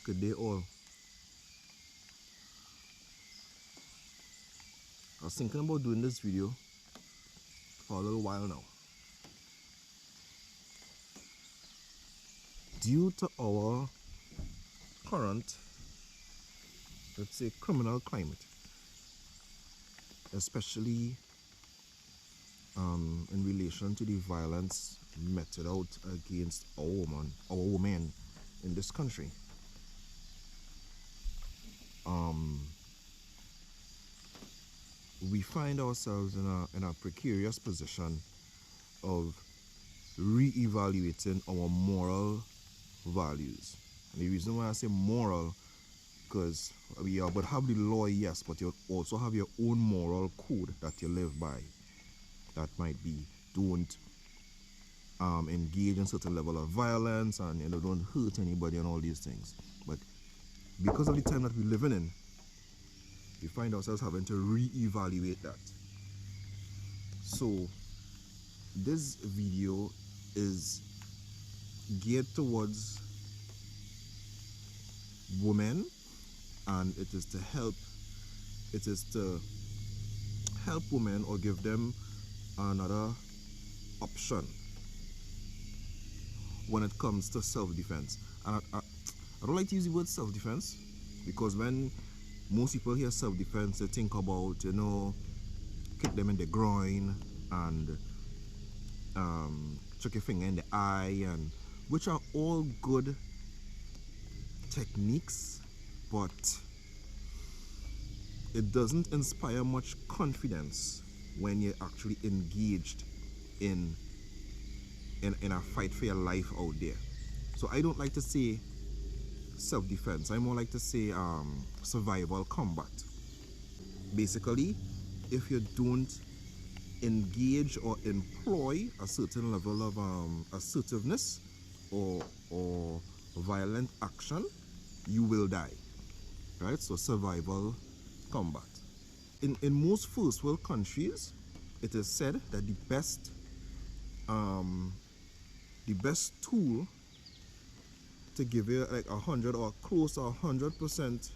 Good day all. I was thinking about doing this video for a little while now. Due to our current, let's say, criminal climate, especially in relation to the violence meted out against our women in this country. We find ourselves in a precarious position of re-evaluating our moral values. And the reason why I say moral, because we but have the law, yes, but you also have your own moral code that you live by. That might be don't engage in certain level of violence, and don't hurt anybody and all these things. But because of the time that we're living in, we find ourselves having to re-evaluate that. So this video is geared towards women, and it is to help women or give them another option when it comes to self-defense. And I don't like to use the word self-defense, because when most people hear self-defense, they think about, kick them in the groin and chuck your finger in the eye, and which are all good techniques, but it doesn't inspire much confidence when you're actually engaged in a fight for your life out there. So I don't like to say self-defense. I more like to say survival combat. Basically, if you don't engage or employ a certain level of assertiveness or violent action, you will die. Right? So survival combat. In most first world countries, it is said that the best tool to give you like 100 or close to 100%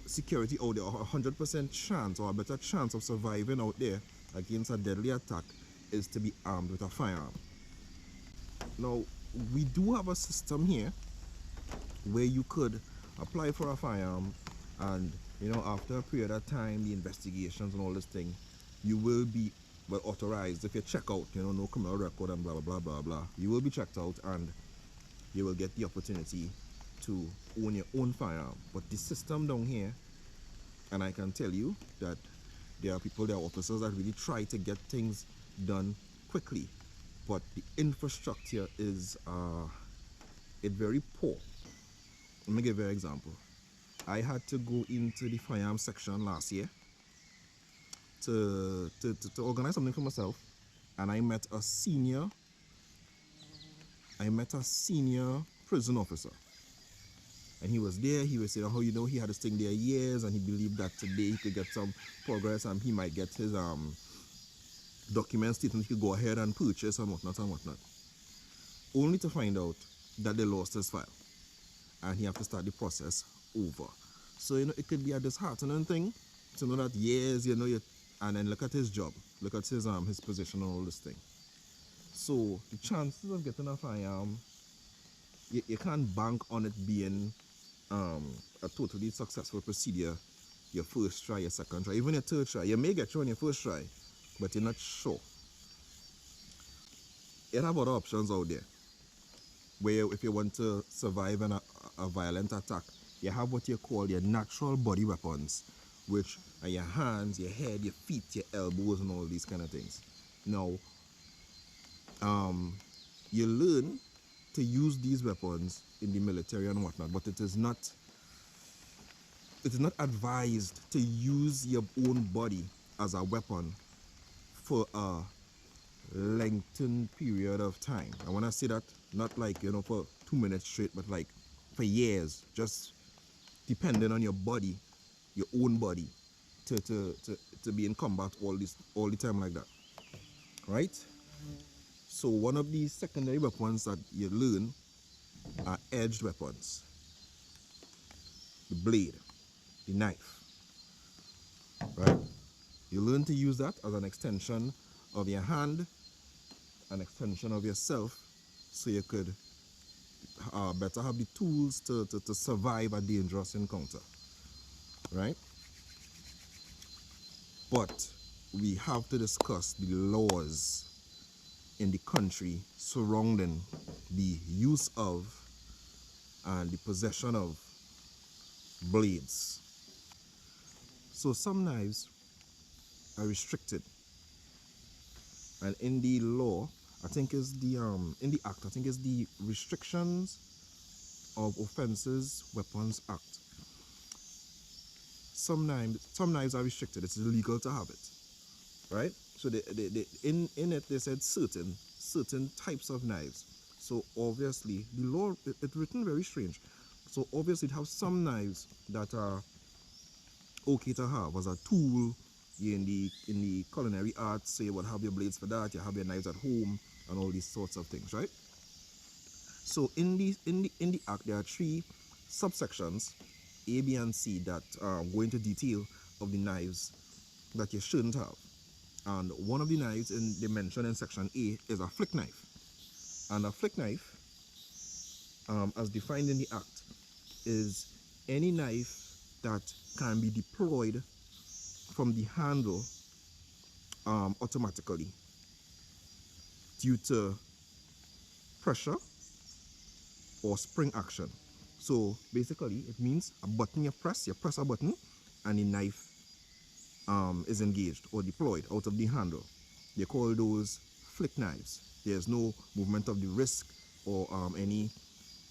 security out there, or 100% chance or a better chance of surviving out there against a deadly attack, is to be armed with a firearm. Now, we do have a system here where you could apply for a firearm, and after a period of time, the investigations and all this thing, you will be authorized. If you check out, no criminal record and blah blah blah blah blah, you will be checked out and you will get the opportunity to own your own firearm. But the system down here, and I can tell you that there are officers that really try to get things done quickly, but the infrastructure is very poor. Let me give you an example. I had to go into the firearm section last year to organize something for myself, and I met a senior prison officer, and he was there. He was saying how he had this thing there years, and he believed that today he could get some progress, and he might get his document statement he could go ahead and purchase and whatnot, only to find out that they lost his file and he have to start the process over. So it could be a disheartening thing to know that years, and then look at his job, look at his position and all this thing. So the chances of getting a firearm, you can't bank on it being a totally successful procedure your first try, your second try, even your third try. You may get through on your first try, but you're not sure. You have other options out there where if you want to survive in a violent attack, you have what you call your natural body weapons, which are your hands, your head, your feet, your elbows, and all these kind of things. Now, you learn to use these weapons in the military and whatnot, but it is not advised to use your own body as a weapon for a lengthened period of time. And when I say that, not like for 2 minutes straight, but like for years, just depending on your body, your own body, to be in combat all the time like that, right? So one of the secondary weapons that you learn are edged weapons. the blade, the knife, right? You learn to use that as an extension of your hand, an extension of yourself, so you could better have the tools to survive a dangerous encounter, right? But we have to discuss the laws in the country surrounding the use of and the possession of blades. So some knives are restricted, and in the law, I think is the in the act, I think is the Restrictions of Offences Weapons Act. Some knives are restricted. It's illegal to have it, right? So in it they said certain types of knives. So obviously the law it's written very strange. So obviously it have some knives that are okay to have as a tool in the culinary arts. So you would have your blades for that, you have your knives at home and all these sorts of things, right? So in the act there are three subsections, A, B, and C, that go into detail of the knives that you shouldn't have. And one of the knives they mentioned in section A is a flick knife. And a flick knife, as defined in the act, is any knife that can be deployed from the handle automatically due to pressure or spring action. So basically it means a button you press a button and the knife is engaged or deployed out of the handle. They call those flick knives. There's no movement of the wrist or any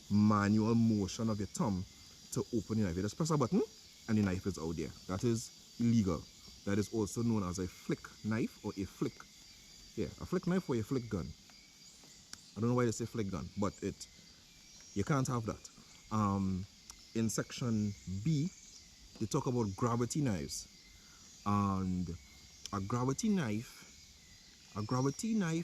manual motion of your thumb to open the knife. You just press a button and the knife is out there. That is illegal. That is also known as a flick knife or a flick. Yeah, a flick knife or a flick gun. I don't know why they say flick gun, but you can't have that. In section B, they talk about gravity knives. And a gravity knife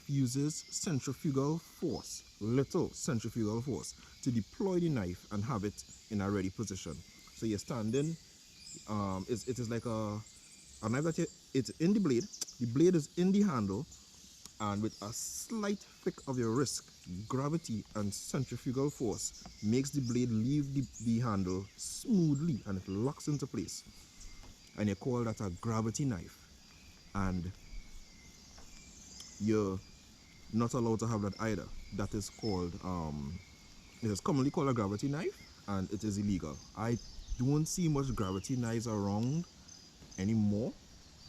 uses centrifugal force, little centrifugal force, to deploy the knife and have it in a ready position. So you're standing, it is like a knife that it's in the blade is in the handle, and with a slight flick of your wrist, gravity and centrifugal force makes the blade leave the handle smoothly and it locks into place. And you call that a gravity knife. And you're not allowed to have that either. That is called, it is commonly called a gravity knife, and it is illegal. I don't see much gravity knives around anymore.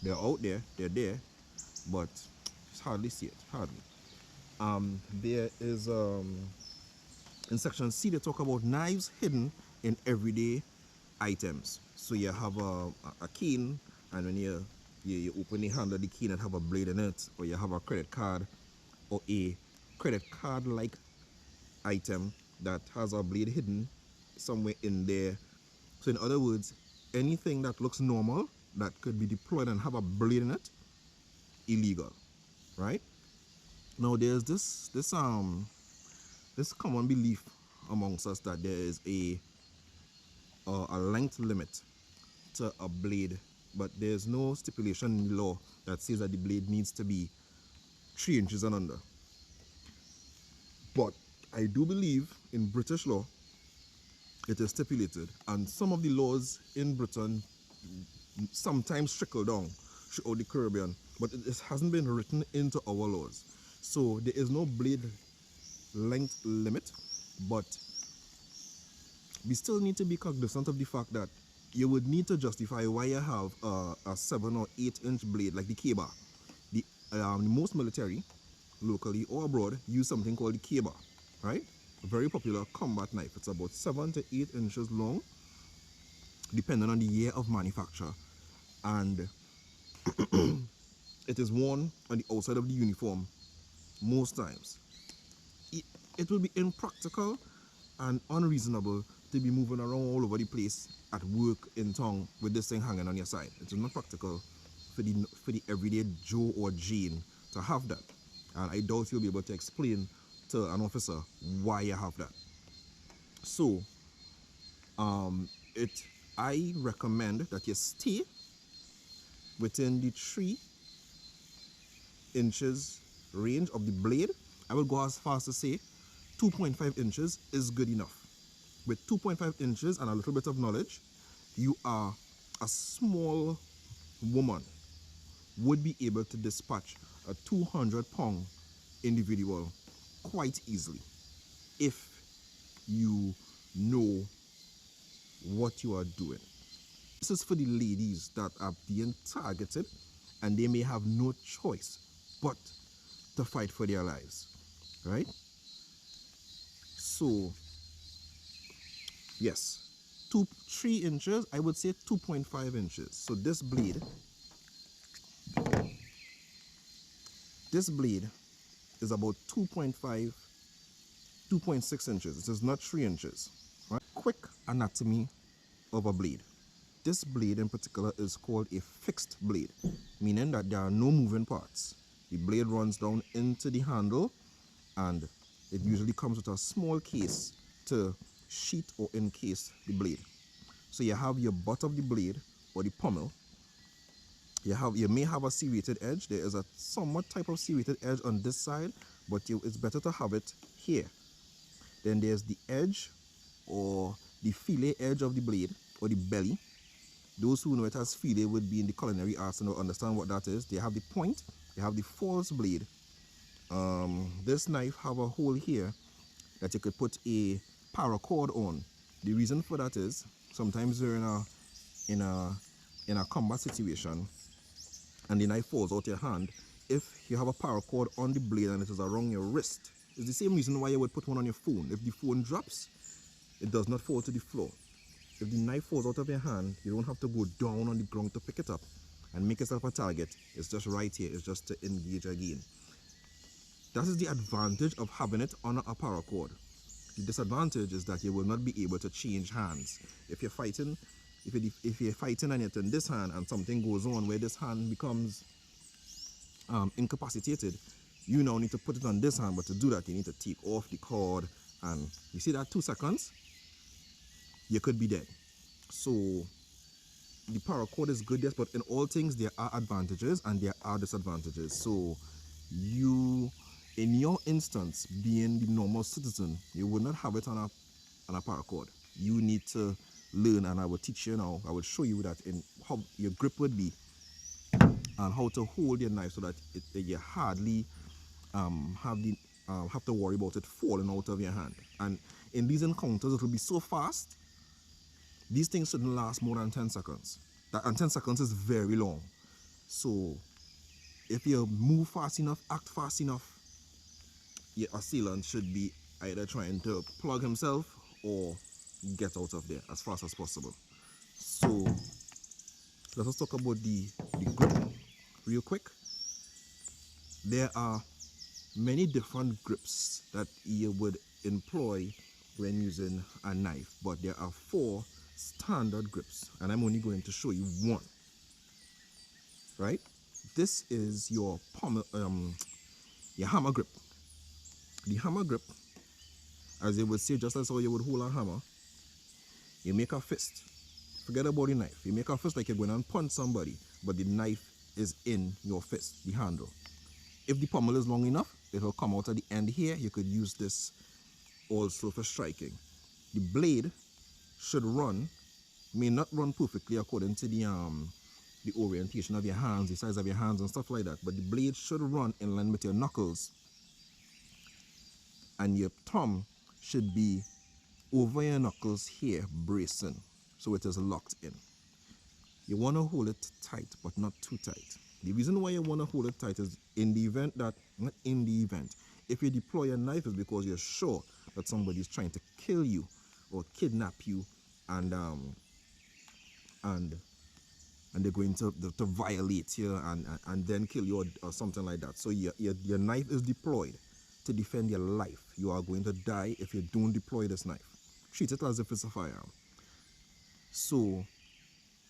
They're out there, they're there, but just hardly see it, hardly. There is, in section C, they talk about knives hidden in everyday items. So you have a cane, and when you open the handle of the cane and have a blade in it, or you have a credit card or a credit card like item that has a blade hidden somewhere in there. So in other words, anything that looks normal that could be deployed and have a blade in it, illegal, right? Now there's this common belief amongst us that there is a length limit to a blade, but there's no stipulation in the law that says that the blade needs to be 3 inches and under. But I do believe in British law it is stipulated, and some of the laws in Britain sometimes trickle down throughout the Caribbean, but it hasn't been written into our laws. So there is no blade length limit, but we still need to be cognizant of the fact that you would need to justify why you have a 7 or 8 inch blade like the K-bar. The most military, locally or abroad, use something called the K-bar, right? A very popular combat knife. It's about 7 to 8 inches long, depending on the year of manufacture, and it is worn on the outside of the uniform most times. It will be impractical and unreasonable to be moving around all over the place at work in town with this thing hanging on your side. It's not practical for the everyday Joe or Jane to have that, and I doubt you'll be able to explain to an officer why you have that. So it I recommend that you stay within the 3 inches range of the blade. I will go as far as to say 2.5 inches is good enough. With 2.5 inches and a little bit of knowledge, you are a small woman would be able to dispatch a 200-pound individual quite easily if you know what you are doing. This is for the ladies that are being targeted and they may have no choice but to fight for their lives, right? So yes, 3 inches, I would say 2.5 inches. So this blade is about 2.5, 2.6 inches. It is not 3 inches. Right? Quick anatomy of a blade. This blade in particular is called a fixed blade, meaning that there are no moving parts. The blade runs down into the handle and it usually comes with a small case to sheath or encase the blade. So you have your butt of the blade or the pommel. You may have a serrated edge. There is a somewhat type of serrated edge on this side, but it's better to have it here. Then there's the edge or the fillet edge of the blade or the belly. Those who know it as fillet would be in the culinary arts and will understand what that is. They have the point, they have the false blade. This knife have a hole here that you could put a paracord on. The reason for that is sometimes you're in a combat situation and the knife falls out your hand. If you have a paracord on the blade and it is around your wrist, it's the same reason why you would put one on your phone. If the phone drops, it does not fall to the floor. If the knife falls out of your hand, you don't have to go down on the ground to pick it up and make yourself a target. It's just right here. It's just to engage again. That is the advantage of having it on a paracord. The disadvantage is that you will not be able to change hands. If you're fighting, if you're fighting and it's in this hand and something goes on where this hand becomes incapacitated, you now need to put it on this hand. But to do that, you need to take off the cord, and you see that 2 seconds, you could be dead. So the paracord is good, yes, but in all things there are advantages and there are disadvantages. So you, in your instance, being the normal citizen, you would not have it on a paracord. You need to learn, and I will teach you now. I will show you that in how your grip would be and how to hold your knife so that you hardly have to worry about it falling out of your hand. And in these encounters, it will be so fast. These things shouldn't last more than 10 seconds. And 10 seconds is very long. So if you move fast enough, act fast enough, your assailant should be either trying to plug himself or get out of there as fast as possible. So let us talk about the grip real quick. There are many different grips that you would employ when using a knife, but there are 4 standard grips, and I'm only going to show you one. Right? This is your pommel, your hammer grip. The hammer grip, as you would say, just as how you would hold a hammer, you make a fist. Forget about the knife. You make a fist like you're going to punch somebody, but the knife is in your fist, the handle. If the pommel is long enough, it will come out at the end here. You could use this also for striking. The blade should may not run perfectly according to the orientation of your hands, the size of your hands and stuff like that, but the blade should run in line with your knuckles, and your thumb should be over your knuckles here, bracing, so it is locked in. You want to hold it tight, but not too tight. The reason why you want to hold it tight is if you deploy a knife, is because you're sure that somebody is trying to kill you or kidnap you, and they're going to violate you and then kill you or something like that. So your knife is deployed to defend your life. You are going to die if you don't deploy this knife. Treat it as if it's a firearm. So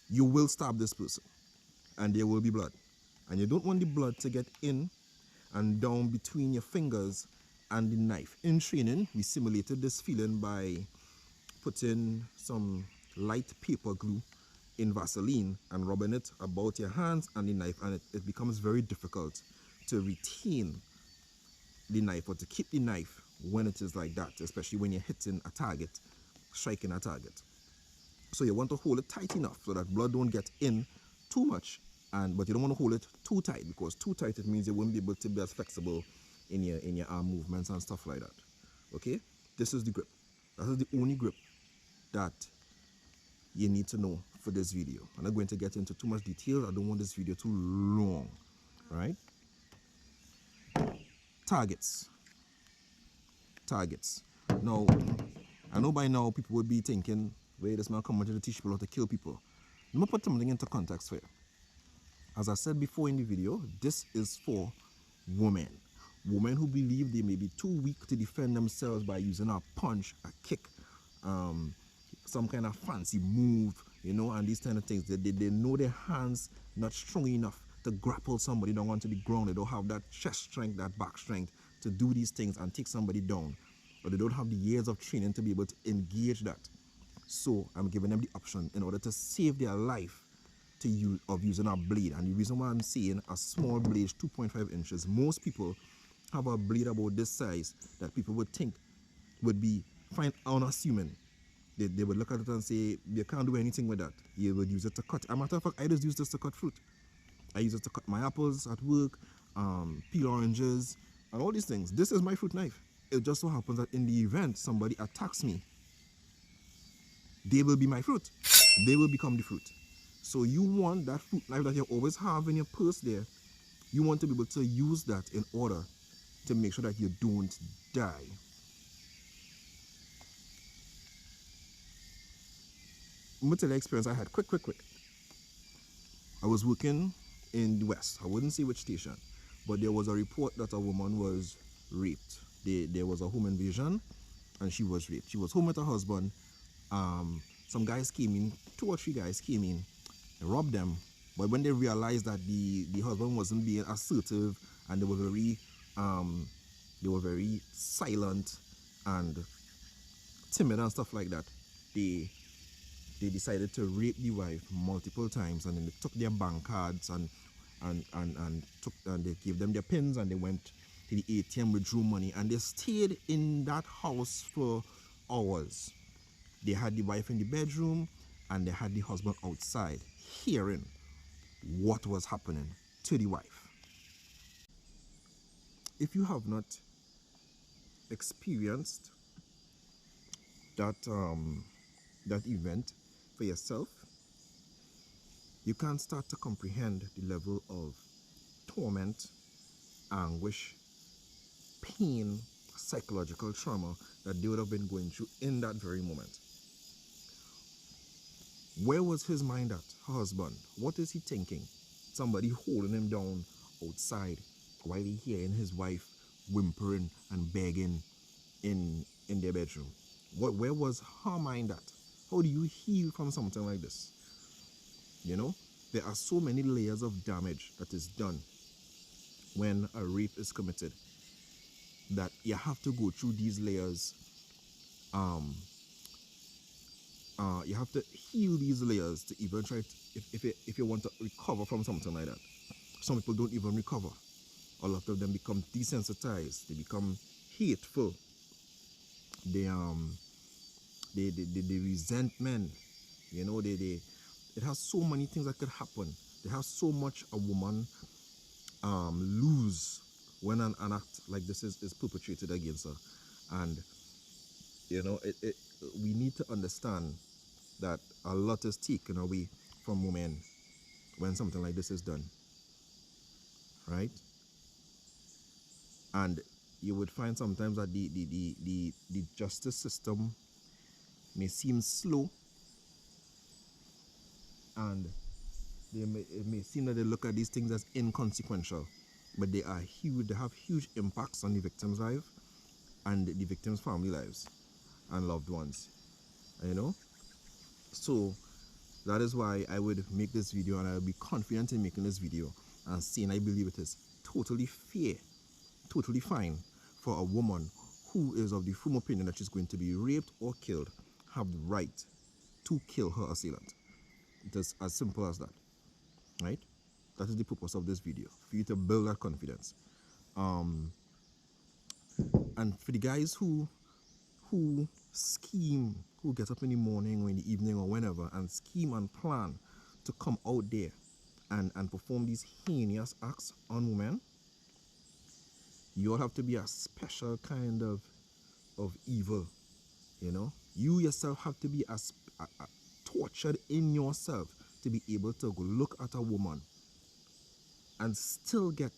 you will stab this person and there will be blood. And you don't want the blood to get in and down between your fingers and the knife. In training, we simulated this feeling by putting some light paper glue in Vaseline and rubbing it about your hands and the knife, and it becomes very difficult to retain the knife or to keep the knife when it is like that, especially when you're hitting a target, striking a target. So you want to hold it tight enough so that blood don't get in too much, but you don't want to hold it too tight, because too tight it means you won't be able to be as flexible in your arm movements and stuff like that. Okay, this is the grip. That is the only grip that you need to know for this video. I'm not going to get into too much detail. I don't want this video too long. Right? Targets. Now, I know by now people would be thinking, wait, this man coming to teach people how to kill people. Let me put something into context for you. As I said before in the video, this is for women. Women who believe they may be too weak to defend themselves by using a punch, a kick, some kind of fancy move, and these kind of things. They know their hands not strong enough to grapple somebody down onto the ground. They don't have that chest strength, that back strength to do these things and take somebody down. Or they don't have the years of training to be able to engage that. So I'm giving them the option in order to save their life of using a blade. And the reason why I'm saying a small blade, 2.5 inches, most people have a blade about this size that people would think would be fine, unassuming. They would look at it and say, you can't do anything with that. You would use it to cut. As a matter of fact, I just use this to cut fruit. I use it to cut my apples at work, peel oranges, and all these things. This is my fruit knife. It just so happens that in the event somebody attacks me, they will be my fruit. They will become the fruit. So you want that fruit knife that you always have in your purse there, you want to be able to use that in order to make sure that you don't die. I'm going to tell you the experience I had. Quick. I was working in the West. I wouldn't say which station, but there was a report that a woman was raped. There was a home invasion and she was raped. She was home with her husband. Some guys came in, 2 or 3 guys came in and robbed them. But when they realized that the husband wasn't being assertive and they were very silent and timid and stuff like that, they decided to rape the wife multiple times, and then they took their bank cards and they gave them their pins, and they went to the ATM, withdrew money, and they stayed in that house for hours. They had the wife in the bedroom and they had the husband outside hearing what was happening to the wife. If you have not experienced that event for yourself, you can't start to comprehend the level of torment, anguish, pain, psychological trauma that they would have been going through in that very moment. Where was his mind at, her husband? What is he thinking? Somebody holding him down outside while he hearing his wife whimpering and begging in their bedroom. Where was her mind at? How do you heal from something like this? There are so many layers of damage that is done when a rape is committed that you have to go through these layers. You have to heal these layers to even try to, if you want to recover from something like that. Some people don't even recover. A lot of them become desensitized. They become hateful. They resentment. It has so many things that could happen. They have so much a woman lose when an act like this is perpetrated against her. And we need to understand that a lot is taken away from women when something like this is done, right? And you would find sometimes that the justice system may seem slow, and it may seem that they look at these things as inconsequential, but they are huge. They have huge impacts on the victim's life and the victim's family lives and loved ones, So that is why I would make this video, and I will be confident in making this video and saying I believe it is totally fair, totally fine for a woman who is of the firm opinion that she's going to be raped or killed have the right to kill her assailant. It is as simple as that, right? That is the purpose of this video, for you to build that confidence. And for the guys who scheme, who get up in the morning or in the evening or whenever and scheme and plan to come out there and perform these heinous acts on women, you all have to be a special kind of evil, you know. You yourself have to be as tortured in yourself to be able to go look at a woman and still get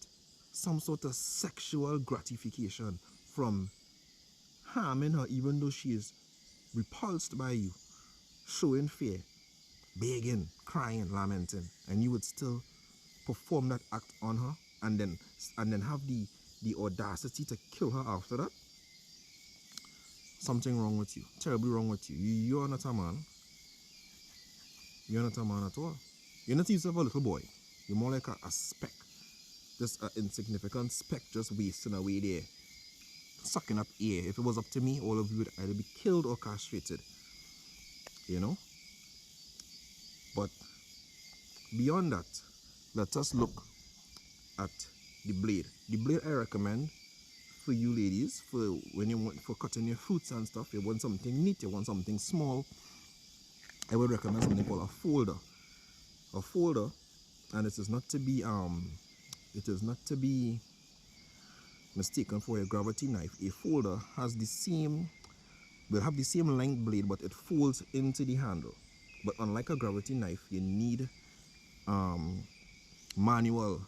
some sort of sexual gratification from harming her, even though she is repulsed by you, showing fear, begging, crying, lamenting, and you would still perform that act on her and then have the audacity to kill her after that. Something wrong with you, terribly wrong with you. You're not a man. You're not a man at all. You're not even a little boy. You're more like a speck, just an insignificant speck just wasting away there, sucking up air. If it was up to me, all of you would either be killed or castrated, you know. But beyond that, let us look at the blade. The blade I recommend for you ladies, for when you want for cutting your fruits and stuff, you want something neat, you want something small, I would recommend something called a folder. A folder, and it is not to be mistaken for a gravity knife. A folder has will have the same length blade, but it folds into the handle. But unlike a gravity knife, you need manual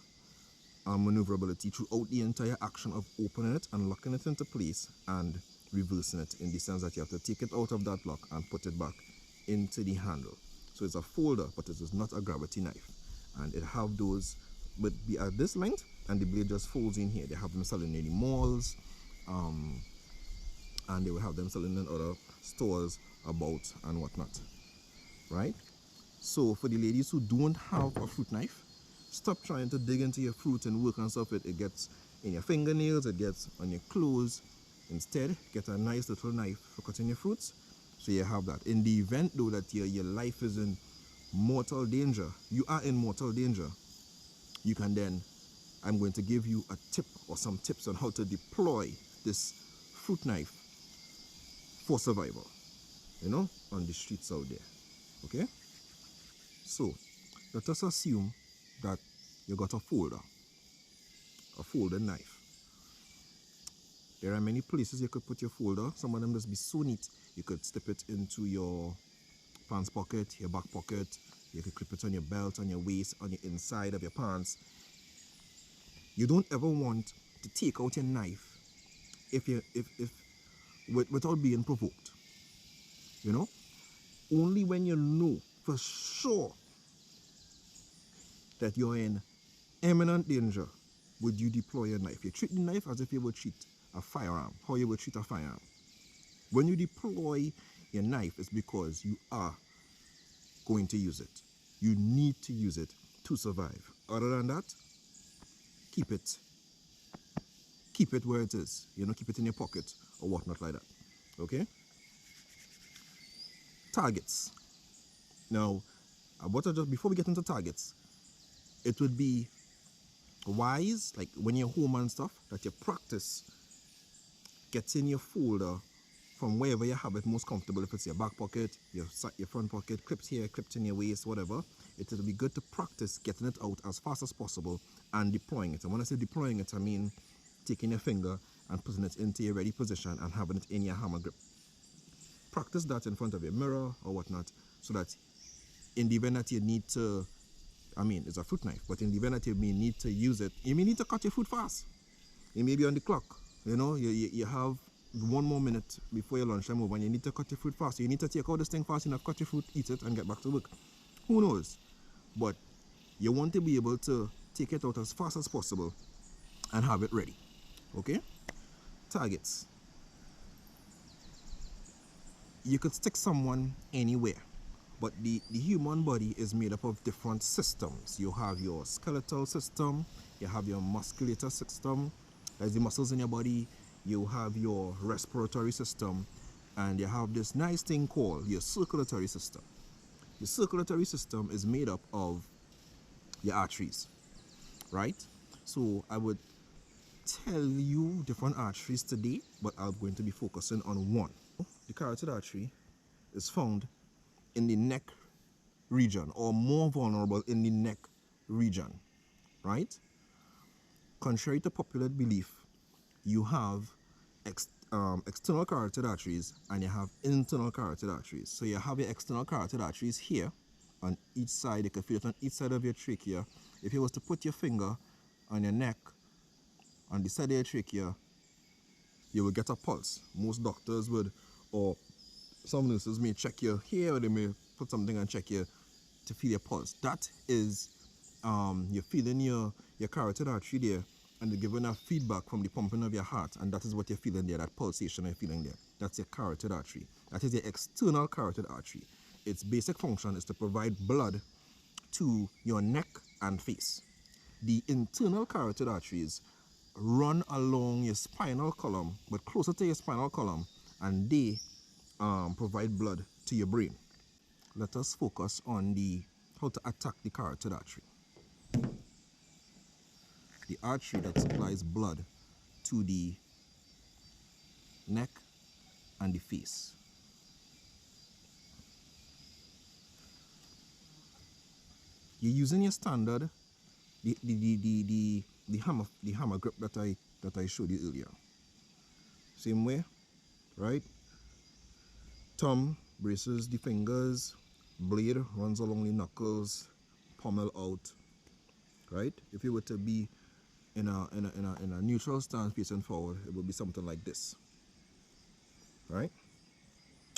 maneuverability throughout the entire action of opening it and locking it into place and reversing it, in the sense that you have to take it out of that lock and put it back into the handle. So it's a folder, but it is not a gravity knife. And it have those, but be at this length, and the blade just folds in here. They have them selling in the malls, and they will have them selling in other stores about and whatnot, right? So for the ladies who don't have a fruit knife, stop trying to dig into your fruit and work and stuff. It gets in your fingernails, it gets on your clothes. Instead, get a nice little knife for cutting your fruits. So you have that. In the event though that your life is in mortal danger, you are in mortal danger, you can then, I'm going to give you a tip or some tips on how to deploy this fruit knife for survival, you know, on the streets out there. Okay? So let us assume that you got a folded knife. There are many places you could put your folder. Some of them just be so neat. You could slip it into your pants pocket, your back pocket. You could clip it on your belt, on your waist, on your inside of your pants. You don't ever want to take out your knife without being provoked. You know? Only when you know for sure that you're in imminent danger would you deploy your knife. You treat the knife as if you would treat a firearm, how you would treat a firearm. When you deploy your knife, it's because you are going to use it. You need to use it to survive. Other than that, keep it where it is. You know, keep it in your pocket or whatnot like that. Okay? Targets. Now, before we get into targets, it would be wise, like when you're home and stuff, that you practice getting your folder from wherever you have it most comfortable. If it's your back pocket, your front pocket, clipped here, clipped in your waist, whatever, it will be good to practice getting it out as fast as possible and deploying it. And when I say deploying it, I mean taking your finger and putting it into your ready position and having it in your hammer grip. Practice that in front of your mirror or whatnot, so that in the event that you need to, it's a fruit knife, but in the event that you may need to use it, you may need to cut your fruit fast. You may be on the clock, you know, you have 1 more minute before your lunchtime over and you need to cut your fruit fast. You need to take out this thing fast enough, cut your fruit, eat it, and get back to work. Who knows? But you want to be able to take it out as fast as possible and have it ready. Okay? Targets. You could stick someone anywhere, but the human body is made up of different systems. You have your skeletal system, you have your musculature system, that's the muscles in your body, you have your respiratory system, and you have this nice thing called your circulatory system. Your circulatory system is made up of your arteries, right? So I would tell you different arteries today, but I'm going to be focusing on one. The carotid artery is found in the neck region, or more vulnerable in the neck region, right? Contrary to popular belief, you have external carotid arteries and you have internal carotid arteries. So you have your external carotid arteries here on each side. You can feel it on each side of your trachea. If you was to put your finger on your neck, on the side of your trachea, you will get a pulse. Most doctors would, or some nurses may check you here, or they may put something and check you to feel your pulse. That is, you're feeling your carotid artery there, and they're giving a feedback from the pumping of your heart, and that is what you're feeling there, that pulsation you're feeling there. That's your carotid artery. That is your external carotid artery. Its basic function is to provide blood to your neck and face. The internal carotid arteries run along your spinal column, but closer to your spinal column, and they provide blood to your brain. Let us focus on how to attack the carotid artery. The artery that supplies blood to the neck and the face. You're using your standard, the hammer grip that I showed you earlier. Same way, right? Thumb braces the fingers, blade runs along the knuckles, pommel out, right? If you were to be in a neutral stance facing forward, it would be something like this, right?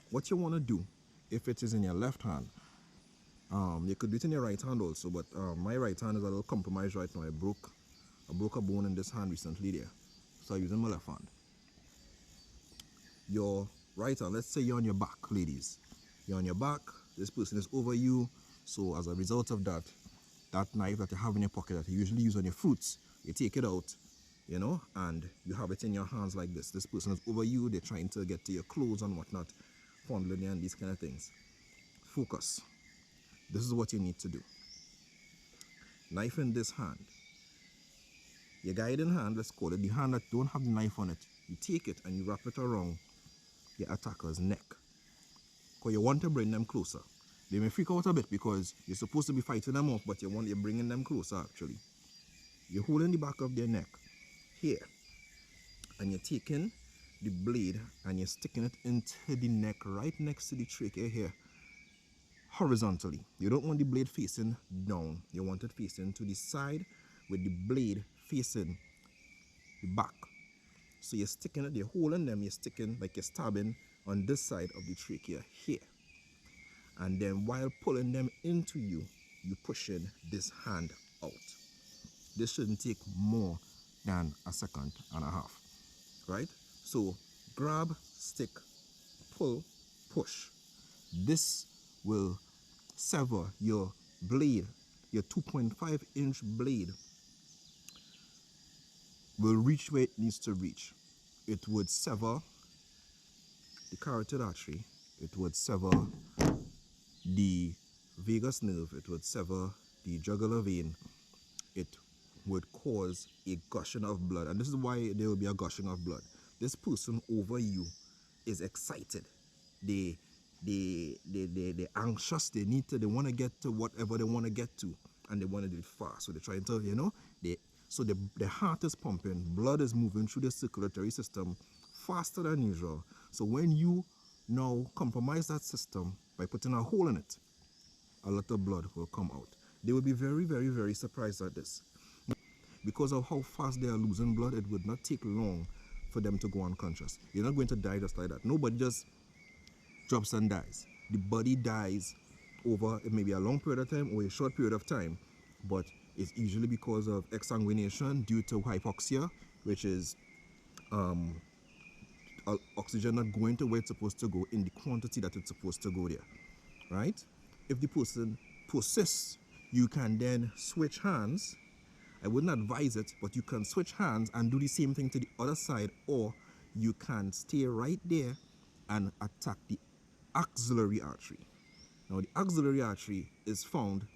What you want to do, if it is in your left hand, you could do it in your right hand also, but my right hand is a little compromised right now. I broke a bone in this hand recently there, so I'm using my left hand. Your right hand, let's say you're on your back, ladies. You're on your back, this person is over you, so as a result of that, that knife that you have in your pocket that you usually use on your fruits, you take it out, you know, and you have it in your hands like this. This person is over you, they're trying to get to your clothes and whatnot, fondling you and these kind of things. Focus. This is what you need to do. Knife in this hand. Your guiding hand, let's call it, the hand that don't have the knife on it. You take it and you wrap it around your attacker's neck. Because you want to bring them closer. They may freak out a bit because you're supposed to be fighting them off, but you're bringing them closer actually. You're holding the back of their neck here. And you're taking the blade and you're sticking it into the neck right next to the trachea here. Horizontally. You don't want the blade facing down. You want it facing to the side with the blade facing the back. So you're sticking it, you're holding them, you're sticking like you're stabbing on this side of the trachea here. And then while pulling them into you, you're pushing this hand out. This shouldn't take more than a second and a half, right? So grab, stick, pull, push. This will sever your blade, your 2.5-inch blade will reach where it needs to reach. It would sever the carotid artery, it would sever the vagus nerve, it would sever the jugular vein, it would cause a gushing of blood. And this is why there will be a gushing of blood. This person over you is excited. They're anxious, they want to get to whatever they want to get to, and they want to do it fast. So they're trying to, you know, so the heart is pumping, blood is moving through the circulatory system faster than usual. So when you now compromise that system by putting a hole in it, a lot of blood will come out. They will be very, very, very surprised at this. Because of how fast they are losing blood, it would not take long for them to go unconscious. You're not going to die just like that. Nobody just drops and dies. The body dies over, it may be a long period of time or a short period of time, but it's usually because of exsanguination due to hypoxia, which is oxygen not going to where it's supposed to go in the quantity that it's supposed to go there, right? If the person persists, you can then switch hands. I wouldn't advise it, but you can switch hands and do the same thing to the other side, or you can stay right there and attack the axillary artery. Now the axillary artery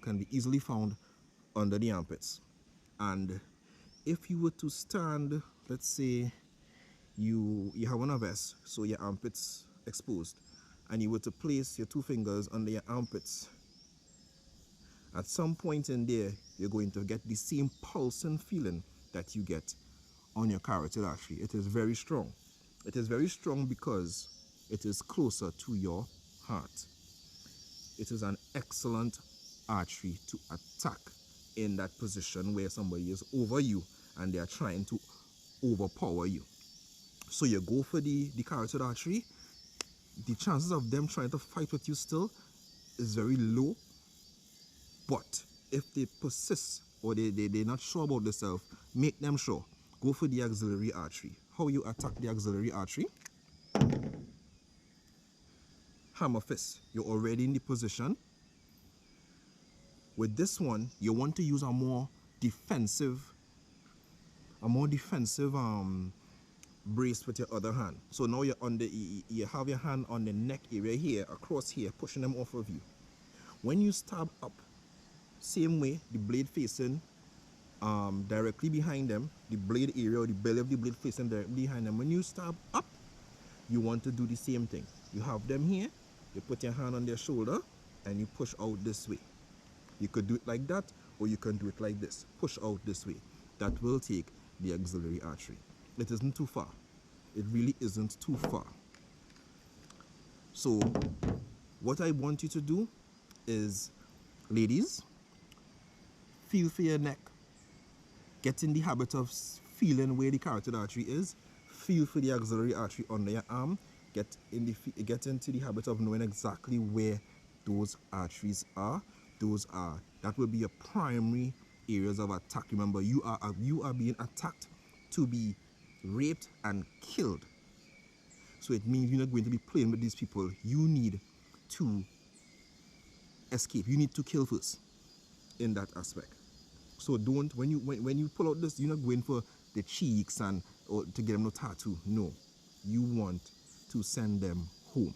can be easily found under the armpits. And if you were to stand, let's say you have on a vest, so your armpits exposed, and you were to place your two fingers under your armpits, at some point in there, you're going to get the same pulsing feeling that you get on your carotid artery. It is very strong. It is very strong because it is closer to your heart. It is an excellent artery to attack in that position where somebody is over you and they are trying to overpower you. So you go for the carotid artery, the chances of them trying to fight with you still is very low. But if they persist or they're not sure about themselves, make them sure. Go for the axillary artery. How you attack the axillary artery? Hammer fist. You're already in the position. With this one, you want to use a more defensive brace with your other hand. So now you have your hand on the neck area here, across here, pushing them off of you. When you stab up, same way, the blade facing directly behind them, the blade area or the belly of the blade facing directly behind them. When you stab up, you want to do the same thing. You have them here, you put your hand on their shoulder, and you push out this way. You could do it like that, or you can do it like this. Push out this way. That will take the axillary artery. It isn't too far. It really isn't too far. So, what I want you to do is, ladies, feel for your neck. Get in the habit of feeling where the carotid artery is. Feel for the axillary artery under your arm. Get into the habit of knowing exactly where those arteries are. That will be your primary areas of attack. Remember, you are being attacked to be raped and killed. So it means you're not going to be playing with these people. You need to escape. You need to kill first in that aspect. So don't, when you pull out this, you're not going for the cheeks or to get them no tattoo. No, you want to send them home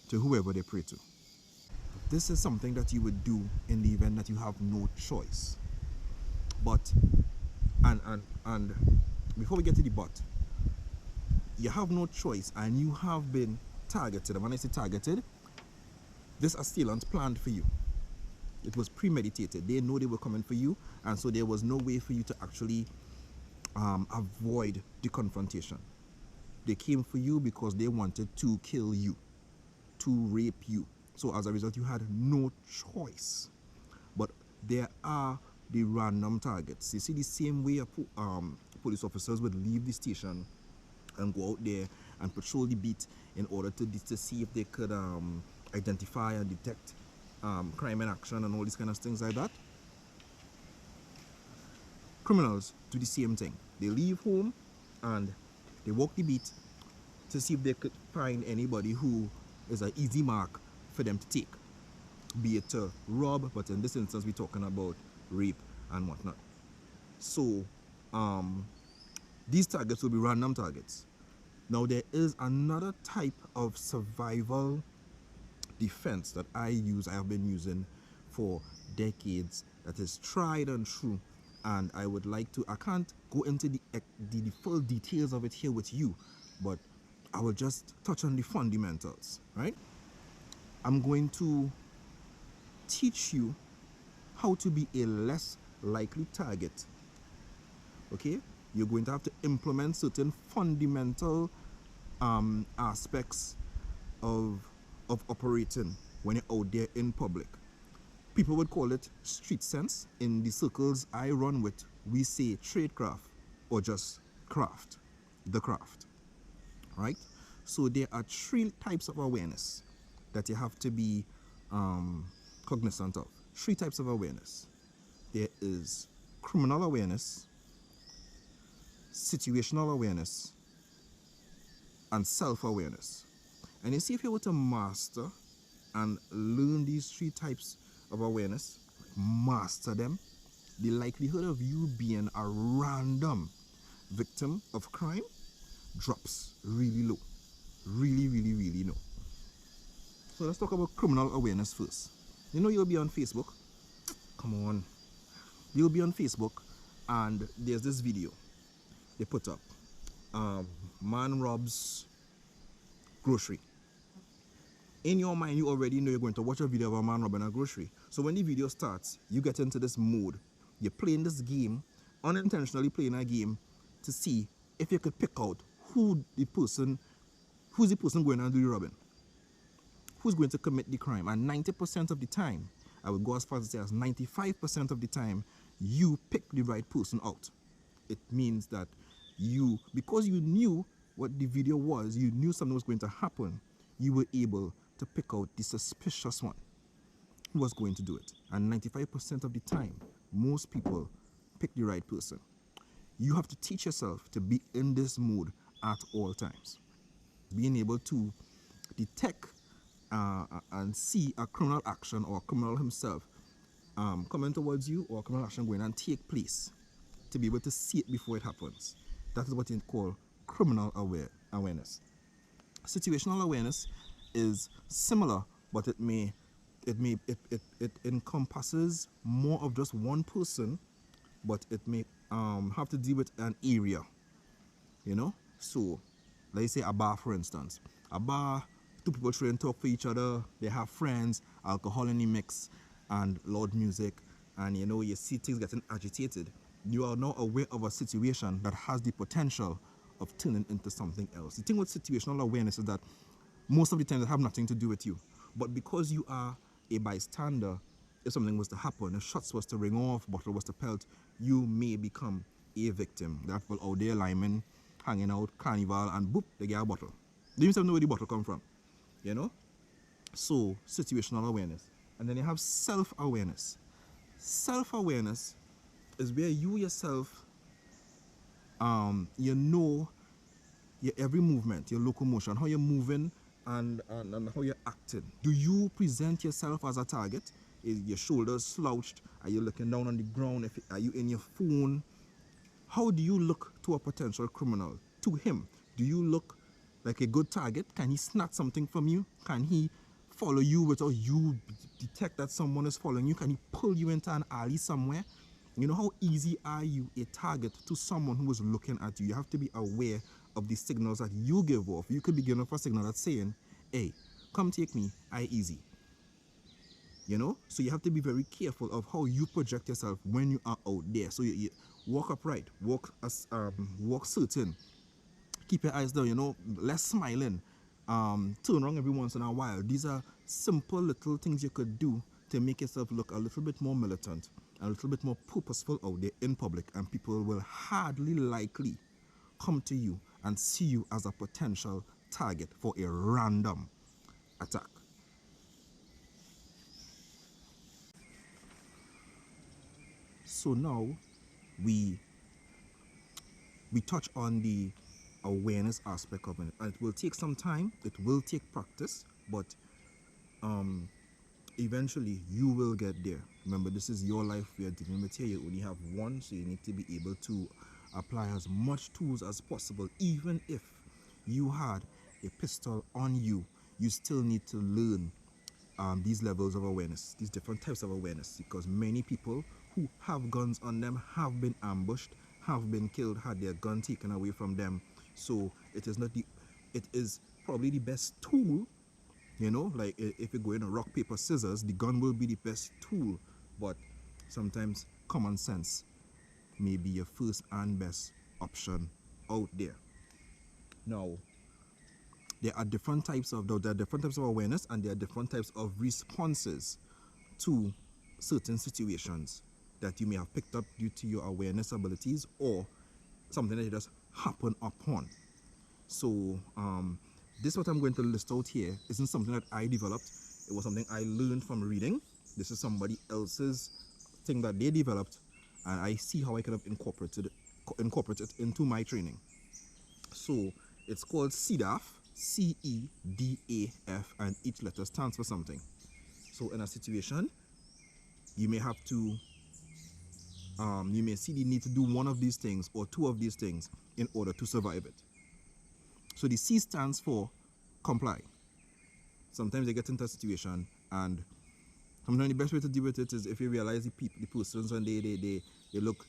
to whoever they pray to. This is something that you would do in the event that you have no choice. But and before we get to the but, you have no choice and you have been targeted. And when I say targeted, this assailant planned for you. It was premeditated. They know they were coming for you, and so there was no way for you to actually avoid the confrontation. They came for you because they wanted to kill you, to rape you. So as a result, you had no choice. But there are the random targets. You see, the same way police officers would leave the station and go out there and patrol the beat in order to see if they could identify and detect crime in action and all these kind of things like that. Criminals do the same thing. They leave home and they walk the beat to see if they could find anybody who is an easy mark for them to take, be it to rob, but in this instance we're talking about rape and whatnot. So these targets will be random targets. Now there is another type of survival defense that I have been using for decades, that is tried and true, and I can't go into the full details of it here with you, but I will just touch on the fundamentals, right? I'm going to teach you how to be a less likely target. Okay? You're going to have to implement certain fundamental aspects of operating when you're out there in public. People would call it street sense. In the circles I run with, we say tradecraft or just craft, the craft, right? So there are 3 types of awareness that you have to be cognizant of. 3 types of awareness. There is criminal awareness, situational awareness, and self-awareness. And you see, if you were to master and learn these 3 types of awareness, master them, the likelihood of you being a random victim of crime drops really low. really know. So let's talk about criminal awareness first. You know, you'll be on Facebook. Come on. You'll be on Facebook and there's this video they put up. Man robs grocery. In your mind, you already know you're going to watch a video of a man robbing a grocery. So when the video starts, you get into this mode. You're playing this game, unintentionally playing a game to see if you could pick out who's the person going to do the robbing. Who's going to commit the crime. And 90% of the time, I would go as far as to say as 95% of the time, you pick the right person out. It means that because you knew what the video was, you knew something was going to happen, you were able to pick out the suspicious one who was going to do it. And 95% of the time, most people pick the right person. You have to teach yourself to be in this mode at all times. Being able to detect and see a criminal action or a criminal himself coming towards you, or a criminal action going and take place, to be able to see it before it happens. That is what you call criminal awareness. Situational awareness is similar, but it encompasses more of just one person, but it may have to deal with an area. You know, so let's say a bar, for instance. A bar, two people try and talk for each other, they have friends, alcohol in the mix, and loud music, and you know, you see things getting agitated. You are now aware of a situation that has the potential of turning into something else. The thing with situational awareness is that most of the time it have nothing to do with you. But because you are a bystander, if something was to happen, if shots was to ring off, bottle was to pelt, you may become a victim. There are people out there, linemen, hanging out, carnival, and boop, they get a bottle. They don't even know where the bottle come from, you know? So, situational awareness. And then you have self-awareness. Self-awareness is where you yourself, you know your every movement, your locomotion, how you're moving and how you're acting. Do you present yourself as a target? Is your shoulders slouched? Are you looking down on the ground? Are you in your phone? How do you look to a potential criminal? To him, do you look like a good target? Can he snatch something from you? Can he follow you without you detect that someone is following you? Can he pull you into an alley somewhere? You know, how easy are you a target to someone who is looking at you? You have to be aware of the signals that you give off. You could be giving off a signal that's saying, hey, come take me, I easy. You know, so you have to be very careful of how you project yourself when you are out there. So you walk upright, walk certain, keep your eyes down, you know, less smiling, turn around every once in a while. These are simple little things you could do to make yourself look a little bit more militant, a little bit more purposeful out there in public, and people will hardly likely come to you and see you as a potential target for a random attack. So now we touch on the awareness aspect of it. And it will take some time, it will take practice, but eventually you will get there. Remember, this is your life we are dealing with here. You only have one, so you need to be able to apply as much tools as possible. Even if you had a pistol on you, you still need to learn these levels of awareness, these different types of awareness, because many people who have guns on them have been ambushed, have been killed, had their gun taken away from them. So it is probably the best tool. You know, like if you're going to rock, paper, scissors, the gun will be the best tool, but sometimes common sense may be your first and best option out there. Now, there are different types of awareness, and there are different types of responses to certain situations that you may have picked up due to your awareness abilities or something that you just happen upon. So this what I'm going to list out here isn't something that I developed. It was something I learned from reading. This is somebody else's thing that they developed, and I see how I could have incorporated it into my training. So it's called CEDAF, CEDAF, and each letter stands for something. So in a situation, you may have to, you may see the need to do one of these things or two of these things in order to survive it. So the C stands for comply. Sometimes they get into a situation, and sometimes the best way to deal with it is if you realize the persons when they look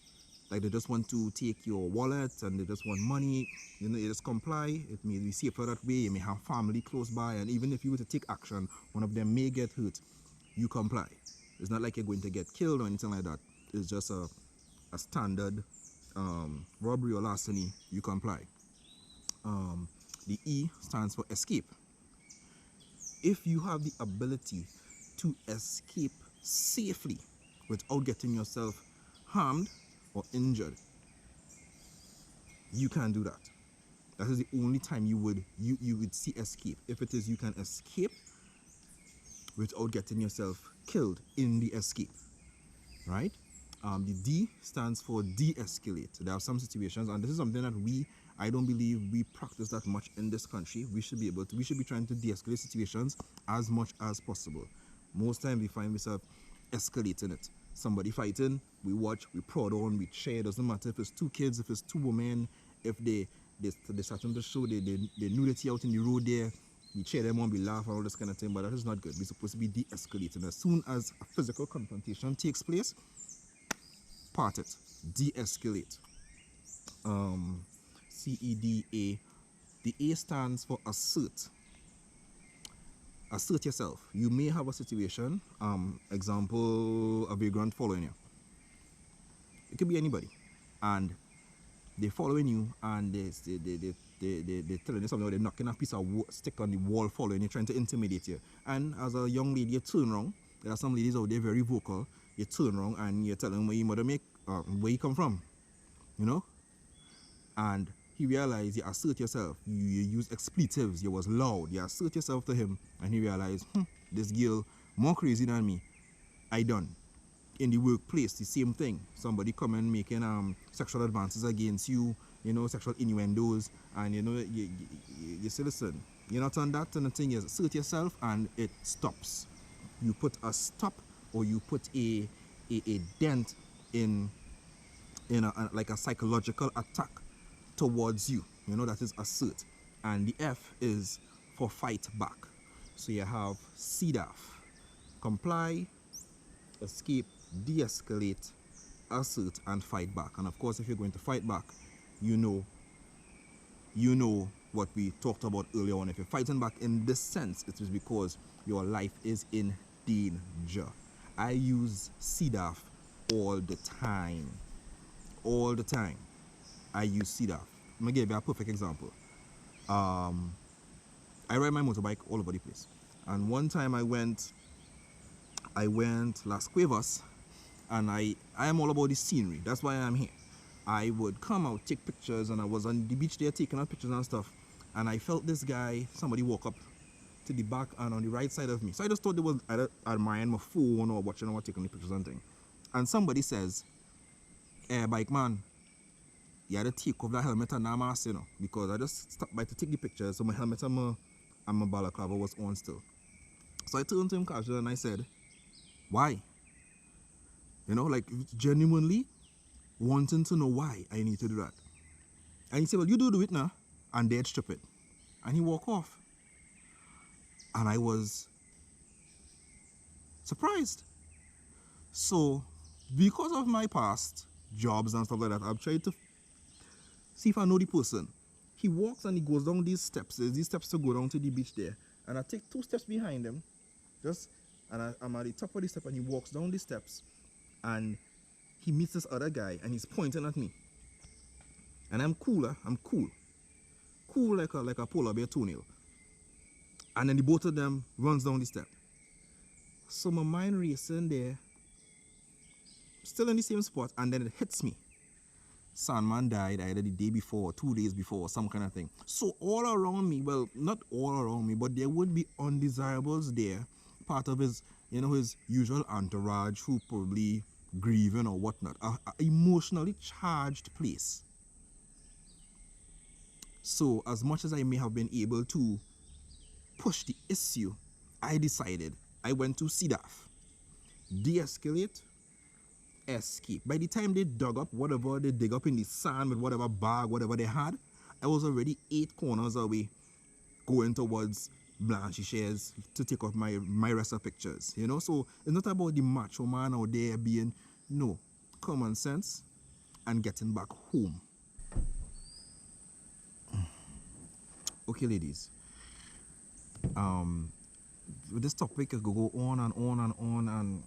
like they just want to take your wallet and they just want money, you just comply. It may be safer that way. You may have family close by, and even if you were to take action, one of them may get hurt. You comply. It's not like you're going to get killed or anything like that. It's just a standard robbery or larceny. You comply. The E stands for escape. If you have the ability to escape safely without getting yourself harmed or injured, you can do that. That is the only time you would see escape. If it is you can escape without getting yourself killed in the escape, right? The D stands for de-escalate. There are some situations, and this is something that I don't believe we practice that much in this country. We should be trying to de-escalate situations as much as possible. Most time we find ourselves escalating it. Somebody fighting, we watch, we prod on, we share. It doesn't matter if it's two kids, if it's two women, if they starting to show the nudity out in the road there, we cheer them on, we laugh and all this kind of thing, but that is not good. We're supposed to be de-escalating. As soon as a physical confrontation takes place, part it, de-escalate. CEDA. The A stands for assert. Assert yourself. You may have a situation, example, a vagrant following you. It could be anybody, and they're following you, and they're telling you something, or they're knocking a piece of stick on the wall following you, trying to intimidate you. And as a young lady, you turn around. There are some ladies out there very vocal. You turn around and you tell them where your mother make, where you come from, and he realized you assert yourself. You use expletives. You was loud. You assert yourself to him, and he realized, this girl more crazy than me. I done. In the workplace, the same thing. Somebody come and making sexual advances against you, sexual innuendos, and you say, listen, you're not on that, and the thing is, assert yourself, and it stops. You put a stop, or you put a dent in like a psychological attack towards you. That is assert. And the F is for fight back. So you have CDAF, comply, escape, de-escalate, assert, and fight back. And of course, if you're going to fight back, you know what we talked about earlier on. If you're fighting back in this sense, it is because your life is in danger. I use CDAF all the time. All the time. I use CDAF. I'm going to give you a perfect example. I ride my motorbike all over the place. And one time I went Las Cuevas, and I am all about the scenery. That's why I'm here. I would come out, take pictures, and I was on the beach there taking out pictures and stuff. And I felt this guy, somebody walk up to the back and on the right side of me. So I just thought they was either admiring my phone or watching or taking the pictures and thing. And somebody says, bike man, you had to take off that helmet and I'm asking, because I just stopped by to take the pictures, so my helmet and my balaclava was on still. So I turned to him casually and I said, why? Like genuinely wanting to know why I need to do that. And he said, well, you do it now, and dead stupid. And he walked off. And I was surprised. So, because of my past jobs and stuff like that, I've tried to see if I know the person. He walks and he goes down these steps. There's these steps to go down to the beach there. And I take 2 steps behind him. And I'm at the top of the step, and he walks down the steps. And he meets this other guy, and he's pointing at me. And I'm cool. Cool like a polar bear toenail. And then the both of them runs down the step. So my mind racing there, still in the same spot, and then it hits me. Sandman died either the day before, 2 days before, some kind of thing. So all around me, well, not all around me, but there would be undesirables there, part of his, his usual entourage who probably grieving or whatnot, a emotionally charged place. So as much as I may have been able to push the issue, I decided I went to CDAF, de-escalate, escape. By the time they dug up whatever they dig up in the sand with whatever bag, whatever they had, I was already 8 corners away, going towards Blanche shares to take off my rest of pictures, you know. So it's not about the macho man out there being, no, common sense and getting back home. Okay, ladies, with this topic it could go on and on and on, and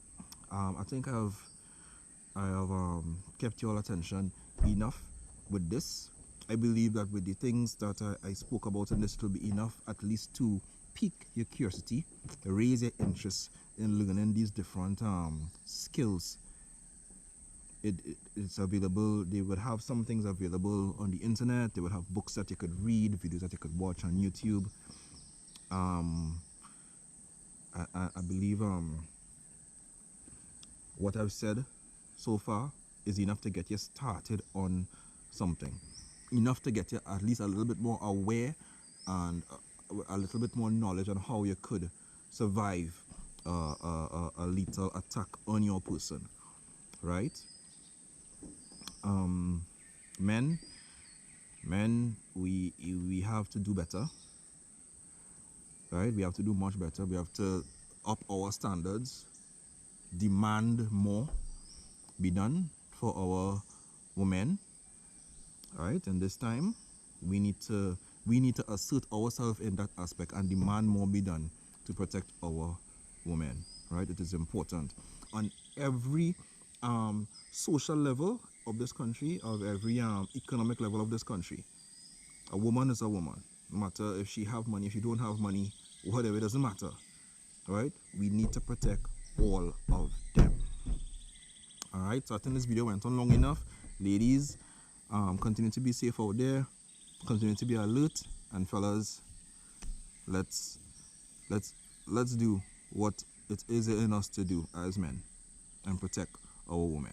I think I have kept your attention enough with this. I believe that with the things that I spoke about in this, it will be enough at least to pique your curiosity, raise your interest in learning these different skills. It's available. They would have some things available on the internet. They would have books that you could read, videos that you could watch on YouTube. I believe what I've said so far is enough to get you started on something, enough to get you at least a little bit more aware and a little bit more knowledge on how you could survive a lethal attack on your person, right? Men, we have to do better, right? We have to do much better. We have to up our standards, demand more be done for our women, right? And this time we need to assert ourselves in that aspect and demand more be done to protect our women, right? It is important on every social level of this country, of every economic level of this country. A woman is a woman, no matter if she have money, if she don't have money, whatever, it doesn't matter, right? We need to protect all of them. All right, so I think this video went on long enough. Ladies, continue to be safe out there, continue to be alert, and fellas, let's do what it is in us to do as men and protect our women.